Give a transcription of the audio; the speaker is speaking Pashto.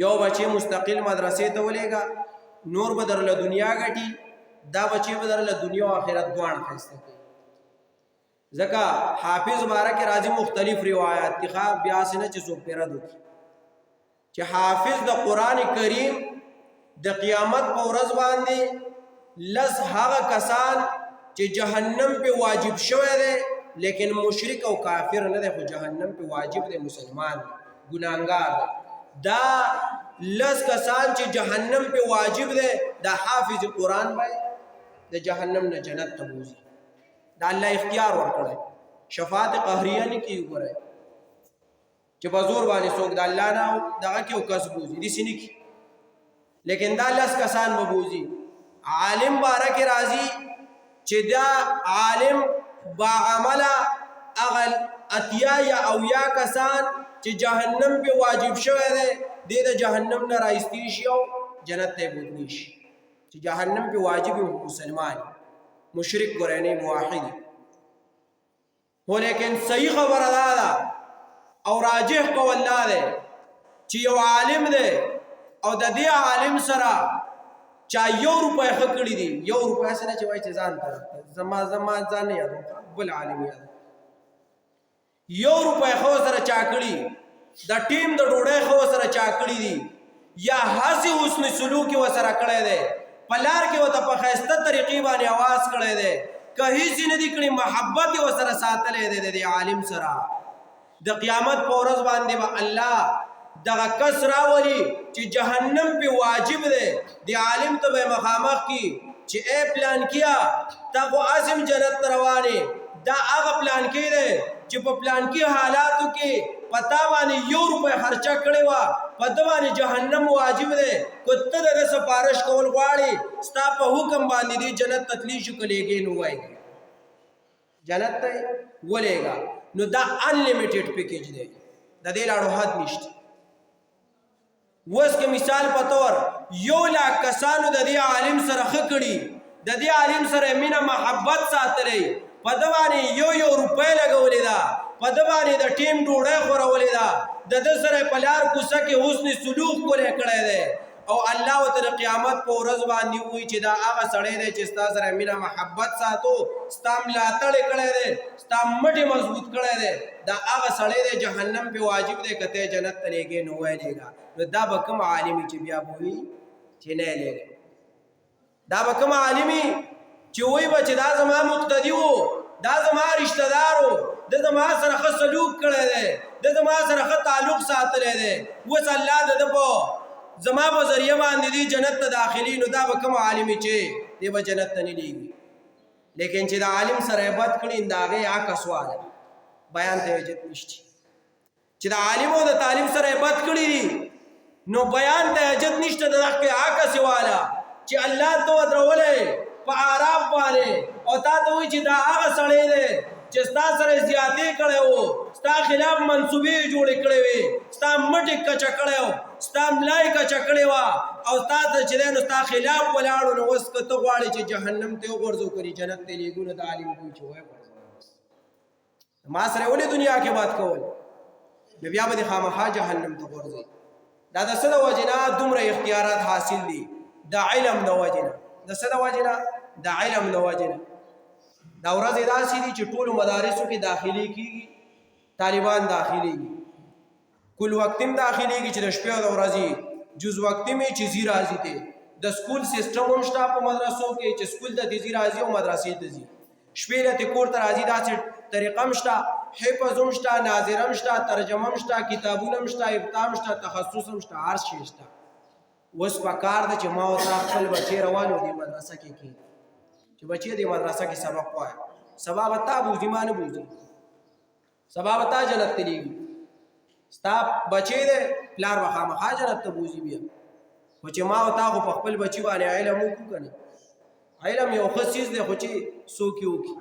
یو بچی مستقل مدرسې ته ولېږه، نور به درله دنیا ګټي، دا بچی به درله دنیا او آخرت دواړه ښایسته کوي. ځکه حافظ باره کې راځي مختلف روایات دي، بیا سې نه چې څوک پرې رد وکړي چې حافظ د قرآن کریم د قیامت په ورځ باندې لس هغه کسان چې جهنم په واجب شوی دی لیکن مشرک او کافر نه دی، خو جهنم په واجب دی، مسلمان ګناهګار دی. دا لس کسان چې جهنم په واجب دی، دا حافظ قرآن به د جهنم نه جنت ته بوځي. دا الله اختیار ورکړی، شفاعت قهریه نه کیږي. ګورئ چې په زور باندې څوک د الله نه دغه کې یو کس بوځي، داسې نه کي، لیکن دا لس کسان به بوځي. عالم باره کې راځي چې دا عالم با عمله هغه اتیا یا اویا کسان چې جهنم په واجب شوی دی، دی د جهنم نه رایستی شي او جنت ته بوتلی شي. چې جهنم په واجب مسلمان مشرک ګورئ نه موحد، خو لیکن صحیح خبره دا ده او راجح قول دا دی چې یو عالم دی او د دې عالم سره چا 1 روپۍ ښه کړي دي، 1 روپۍ سره چې وایي چې ځان طرف زما ځان نه یادوم، بل عالم یاد 1 روپۍ ښه سره چا کړي، د ټیم د ډوډۍ ښه سره چا کړي دي، یا هسې حسن سلوک یې ورسره کړی دی، په لار کې ورته په ښایسته طریقې باندې اواز کړی دی، که هېڅ یې نه دي کړي محبت یې ورسره ساتلی دی د دې عالم سره. د قیامت په ورځ باندې به الله دغه کس راولي چې جهنم په واجب دی، د عالم ته به مخامخ کی چې ای پلان کیا تا خو عظم جنت ته روانې، دا هغه پلان کې دی چې په پلان کې حالاتو کې پتا باندې 1 روپۍ خرچه کړې وه، په ده باندې جهنم واجب دی، که ته د ده سفارش کول غواړې ستا په حکم باندې دی جنت ته تللی شو، که لیږې نو وایي جنت ته ولېږه. نو دا انلیمیټډ پیکیج دی، د دې لاړو حد نشته. اوس که مثال په طور 1,00,000 کسانو د دې عالم سره ښه کړي، د دې عالم سره مینه محبت ساتلی، په ده باندې 1 روپۍ لګولې ده، په ده باندې د ټیم ډوډۍ خورولې ده، د ده سره په لار کوڅه کې حسن سلوک کولی کړی دی، او الله ورته د قیامت په ورځ باندې ووایي چې دا هغه سړی دی چې ستا سره مینه محبت ساتو، ستا ملاتړ یې کړی دی، ستا مټې مضبوط کړی دی، دا هغه سړی دی جهنم پې واجب دی، که ته یې جنت ته لیږې نو ویې لیږه. نو دا به کوم عالم چې بیا به وي چې نه یې لیږه، دا به کوم عالم چې وایي به چې دا زما مقتدي و، دا زما رشته دار و، ده زما سره ښه سلوک کړی دی، ده زما سره ښه تعلق ساتلی دی، اوس الله د ده په زما په ذریعه باندې دی جنت ته داخلي. نو دا به کوم عالم چې دی به جنت ته نه لیږي، لیکن چې د عالم سره یې بد کړي د هغې عکس واله بیان ته حاجت نشته. چې د عالم او د تعلیم سره یې بد کړي دي نو بیان ته حاجت نشته، د هغې عکس واله چې الله ته ودرولی په اعراف باندې او تا ته وایي چې دا هغه سړی دی چې ستا سره زیاتې کړی و، ستا خلاف منصوبې جوړې کړې وې، ستا مټې کچه کړی و، ستا ملا یې کچه کړې وه، او ستا ته چې دی نو ستا خلاف ولاړو. نو اوس که ته غواړې چې جهنم ته وغورځو کړي جنت ته لیږو، نو د عالم کوي چې وایي ما سره ولې دنیا کې بات کول، نو بیا به دې خامخا جهنم ته غورځوي. دا د څه د وجې نه دومره اختیارات حاصل دي؟ د علم د وجې نه. د څه د وجې نه؟ د علم د وجې نه. دا ورځې داسې دي چې ټولو مدارسو کې داخلي کېږي، طالبان داخليږي، کل وختم داخليږي چې د شپې او د ورځې جز وختي مې چې زی راځي ته د سکول سیستم هم شته په مدرسو کې چې سکول ته زی راځي او مدرسې ته ځي، شپې له کور ته راځي، داسې طریقه هم شته، حفظ هم شته، ناظر هم شته، ترجمه هم شته، کتابونه هم شته، ابتدا هم شته، تخصص هم شته، هر شی شته. اوس پکار ده چې ما ورته خپل بچی روان و دې مدرسه کې چې بچی دې مدرسه کې سبق وایي، سبا به تا بوځي ما نه بوځي، سبا به تا جنت ته لیږي، ستا بچی دی پلار به خامخا جنت ته بوځي بیا. خو چې ما او تا خو په خپل بچي باندې علم وکړو که نه، علم یو ښه څیز دی خو چې څوک یې وکړي